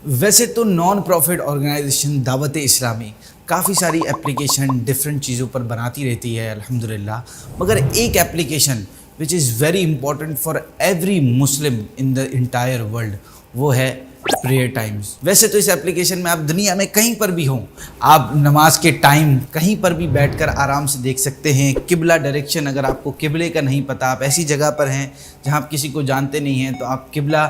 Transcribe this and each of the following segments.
ویسے تو non profit organization دعوت اسلامی کافی ساری اپلیکیشن ڈفرینٹ چیزوں پر بناتی رہتی ہے الحمدللہ، مگر ایک application which is very important for every Muslim in the entire world, وہ ہے پریئر ٹائمز۔ ویسے تو اس اپلیکیشن میں آپ دنیا میں کہیں پر بھی ہوں، آپ نماز کے ٹائم کہیں پر بھی بیٹھ کر آرام سے دیکھ سکتے ہیں۔ قبلہ ڈائریکشن، اگر آپ کو قبلے کا نہیں پتہ، آپ ایسی جگہ پر ہیں جہاں آپ کسی کو جانتے نہیں ہیں، تو آپ قبلہ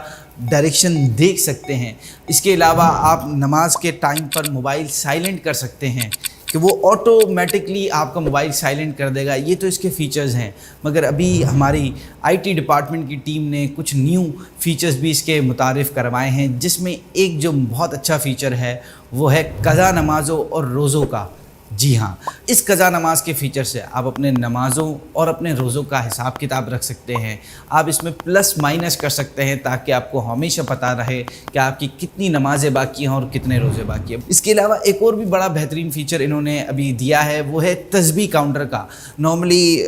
ڈائریکشن دیکھ سکتے ہیں۔ اس کے علاوہ آپ نماز کے ٹائم پر موبائل سائلنٹ کر سکتے ہیں کہ وہ آٹومیٹکلی آپ کا موبائل سائلنٹ کر دے گا۔ یہ تو اس کے فیچرز ہیں، مگر ابھی ہماری IT ڈپارٹمنٹ کی ٹیم نے کچھ نیو فیچرز بھی اس کے متعارف کروائے ہیں، جس میں ایک جو بہت اچھا فیچر ہے وہ ہے قضا نمازوں اور روزوں کا۔ جی ہاں، اس قضا نماز کے فیچر سے آپ اپنے نمازوں اور اپنے روزوں کا حساب کتاب رکھ سکتے ہیں۔ آپ اس میں پلس مائنس کر سکتے ہیں تاکہ آپ کو ہمیشہ پتہ رہے کہ آپ کی کتنی نمازیں باقی ہیں اور کتنے روزے باقی ہیں۔ اس کے علاوہ ایک اور بھی بڑا بہترین فیچر انہوں نے ابھی دیا ہے، وہ ہے تسبیح کاؤنٹر کا۔ نارملی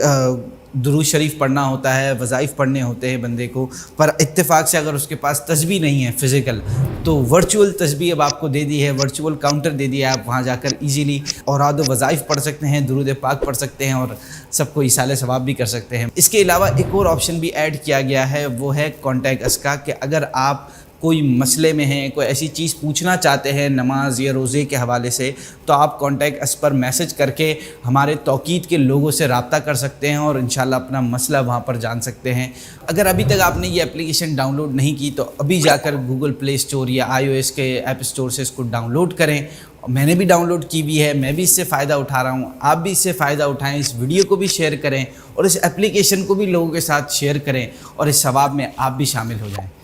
درود شریف پڑھنا ہوتا ہے، وظائف پڑھنے ہوتے ہیں بندے کو، پر اتفاق سے اگر اس کے پاس تسبیح نہیں ہے فزیکل، تو ورچوئل تسبیح اب آپ کو دے دی ہے، ورچوئل کاؤنٹر دے دیا ہے۔ آپ وہاں جا کر ایزیلی اوراد و وظائف پڑھ سکتے ہیں، درود پاک پڑھ سکتے ہیں اور سب کو ایصال ثواب بھی کر سکتے ہیں۔ اس کے علاوہ ایک اور آپشن بھی ایڈ کیا گیا ہے، وہ ہے کانٹیکٹ اس کا، کہ اگر آپ کوئی مسئلے میں ہیں، کوئی ایسی چیز پوچھنا چاہتے ہیں نماز یا روزے کے حوالے سے، تو آپ کانٹیکٹ اس پر میسج کر کے ہمارے توقید کے لوگوں سے رابطہ کر سکتے ہیں اور انشاءاللہ اپنا مسئلہ وہاں پر جان سکتے ہیں۔ اگر ابھی تک آپ نے یہ اپلیکیشن ڈاؤن لوڈ نہیں کی تو ابھی جا کر گوگل پلے اسٹور یا iOS کے ایپ اسٹور سے اس کو ڈاؤن لوڈ کریں۔ میں نے بھی ڈاؤن لوڈ کی ہوئی ہے، میں بھی اس سے فائدہ اٹھا رہا ہوں، آپ بھی اس سے فائدہ اٹھائیں۔ اس ویڈیو کو بھی شیئر کریں اور اس اپلیکیشن کو بھی لوگوں کے ساتھ شیئر کریں اور اس ثواب میں آپ بھی شامل ہو جائیں۔